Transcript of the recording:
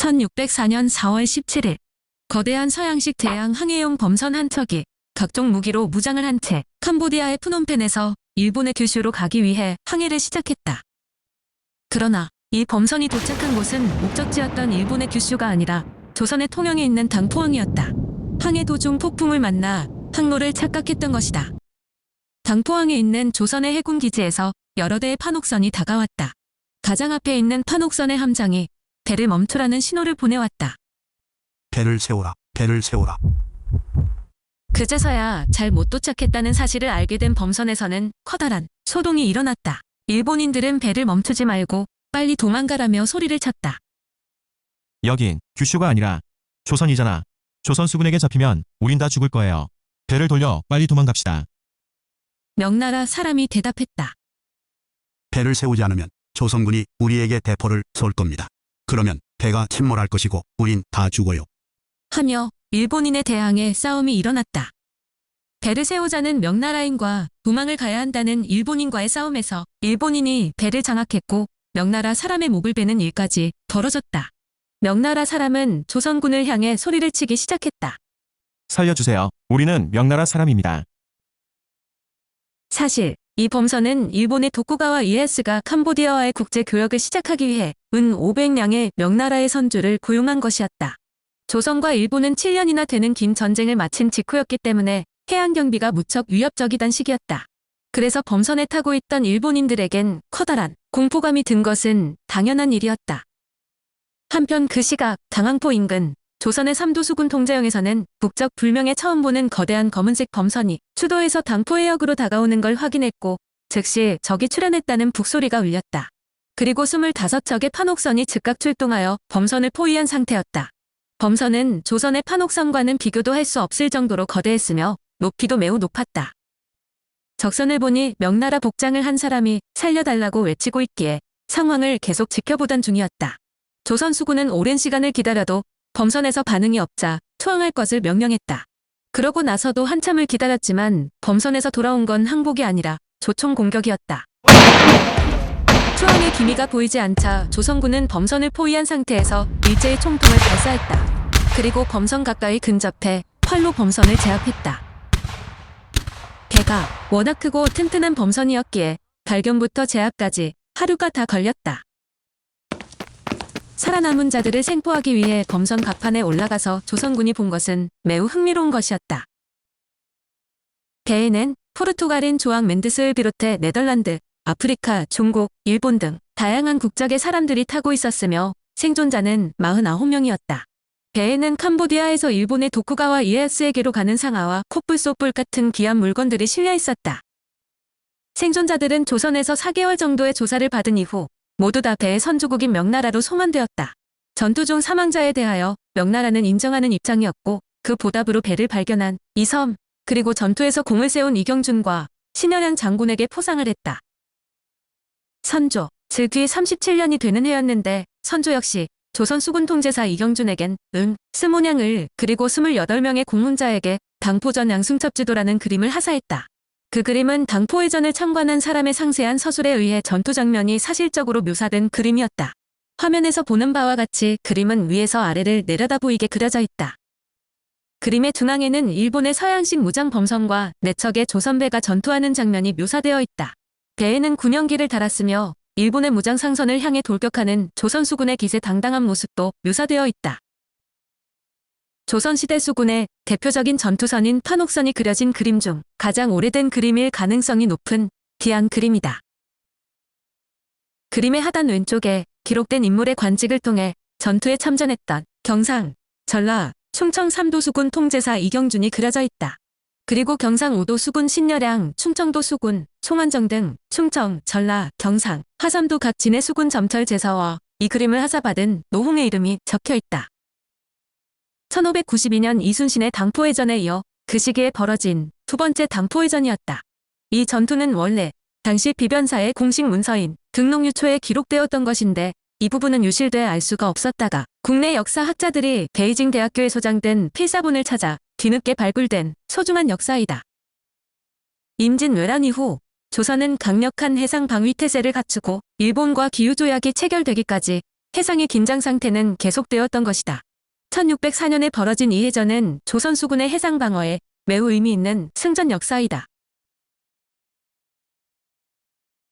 1604년 4월 17일 거대한 서양식 대양 항해용 범선 한 척이 각종 무기로 무장을 한 채 캄보디아의 프놈펜에서 일본의 규슈로 가기 위해 항해를 시작했다. 그러나 이 범선이 도착한 곳은 목적지였던 일본의 규슈가 아니라 조선의 통영에 있는 당포항이었다. 항해 도중 폭풍을 만나 항로를 착각했던 것이다. 당포항에 있는 조선의 해군 기지에서 여러 대의 판옥선이 다가왔다. 가장 앞에 있는 판옥선의 함장이 배를 멈추라는 신호를 보내왔다. 배를 세우라, 배를 세우라. 그제서야 잘 못 도착했다는 사실을 알게 된 범선에서는 커다란 소동이 일어났다. 일본인들은 배를 멈추지 말고 빨리 도망가라며 소리를 쳤다. 여긴 규슈가 아니라 조선이잖아. 조선 수군에게 잡히면 우린 다 죽을 거예요. 배를 돌려 빨리 도망갑시다. 명나라 사람이 대답했다. 배를 세우지 않으면 조선군이 우리에게 대포를 쏠 겁니다. 그러면 배가 침몰할 것이고 우린 다 죽어요. 하며 일본인에 대항해 싸움이 일어났다. 배를 세우자는 명나라인과 도망을 가야 한다는 일본인과의 싸움에서 일본인이 배를 장악했고 명나라 사람의 목을 베는 일까지 벌어졌다. 명나라 사람은 조선군을 향해 소리를 치기 시작했다. 살려주세요. 우리는 명나라 사람입니다. 사실 이 범선은 일본의 도쿠가와 이에야스가 캄보디아와의 국제 교역을 시작하기 위해 은 500량의 명나라의 선주를 고용한 것이었다. 조선과 일본은 7년이나 되는 긴 전쟁을 마친 직후였기 때문에 해안 경비가 무척 위협적이던 시기였다. 그래서 범선에 타고 있던 일본인들에겐 커다란 공포감이 든 것은 당연한 일이었다. 한편 그 시각 당항포 인근 조선의 삼도수군 통제영에서는 국적 불명에 처음 보는 거대한 검은색 범선이 수도에서 당포해역으로 다가오는 걸 확인했고 즉시 적이 출현했다는 북소리가 울렸다. 그리고 25척의 판옥선이 즉각 출동하여 범선을 포위한 상태였다. 범선은 조선의 판옥선과는 비교도 할 수 없을 정도로 거대했으며 높이도 매우 높았다. 적선을 보니 명나라 복장을 한 사람이 살려달라고 외치고 있기에 상황을 계속 지켜보던 중이었다. 조선 수군은 오랜 시간을 기다려도 범선에서 반응이 없자 투항할 것을 명령했다. 그러고 나서도 한참을 기다렸지만 범선에서 돌아온 건 항복이 아니라 조총 공격이었다. 투항의 기미가 보이지 않자 조선군은 범선을 포위한 상태에서 일제히 총통을 발사했다. 그리고 범선 가까이 근접해 활로 범선을 제압했다. 배가 워낙 크고 튼튼한 범선이었기에 발견부터 제압까지 하루가 다 걸렸다. 살아남은 자들을 생포하기 위해 범선 갑판에 올라가서 조선군이 본 것은 매우 흥미로운 것이었다. 배에는 포르투갈인 조앙 멘드스를 비롯해 네덜란드, 아프리카, 중국, 일본 등 다양한 국적의 사람들이 타고 있었으며 생존자는 49명이었다. 배에는 캄보디아에서 일본의 도쿠가와 이에야스에게로 가는 상아와 콧불소뿔 같은 귀한 물건들이 실려 있었다. 생존자들은 조선에서 4개월 정도의 조사를 받은 이후 모두 다 배의 선주국인 명나라로 송환되었다. 전투 중 사망자에 대하여 명나라는 인정하는 입장이었고 그 보답으로 배를 발견한 이섬 그리고 전투에서 공을 세운 이경준과 신여량 장군에게 포상을 했다. 선조, 즉위 37년이 되는 해였는데 선조 역시 조선 수군 통제사 이경준에겐 은 20냥을 그리고 28명의 공문자에게 당포전 양승첩지도라는 그림을 하사했다. 그 그림은 당포해전을 참관한 사람의 상세한 서술에 의해 전투 장면이 사실적으로 묘사된 그림이었다. 화면에서 보는 바와 같이 그림은 위에서 아래를 내려다 보이게 그려져 있다. 그림의 중앙에는 일본의 서양식 무장 범선과 4척의 조선배가 전투하는 장면이 묘사되어 있다. 배에는 군용기를 달았으며 일본의 무장 상선을 향해 돌격하는 조선 수군의 기세 당당한 모습도 묘사되어 있다. 조선시대 수군의 대표적인 전투선인 판옥선이 그려진 그림 중 가장 오래된 그림일 가능성이 높은 기안 그림이다. 그림의 하단 왼쪽에 기록된 인물의 관직을 통해 전투에 참전했던 경상, 전라, 충청 3도 수군 통제사 이경준이 그려져 있다. 그리고 경상 5도 수군 신여량, 충청도 수군, 송환정 등 충청, 전라, 경상, 하삼도 각 진해 수군 점철 제사와 이 그림을 하사받은 노홍의 이름이 적혀 있다. 1592년 이순신의 당포해전에 이어 그 시기에 벌어진 두 번째 당포해전이었다. 이 전투는 원래 당시 비변사의 공식 문서인 등록유초에 기록되었던 것인데 이 부분은 유실돼 알 수가 없었다가 국내 역사학자들이 베이징 대학교에 소장된 필사본을 찾아 뒤늦게 발굴된 소중한 역사이다. 임진 왜란 이후 조선은 강력한 해상 방위 태세를 갖추고 일본과 기후 조약이 체결되기까지 해상의 긴장 상태는 계속되었던 것이다. 1604년에 벌어진 이 해전은 조선 수군의 해상 방어에 매우 의미 있는 승전 역사이다.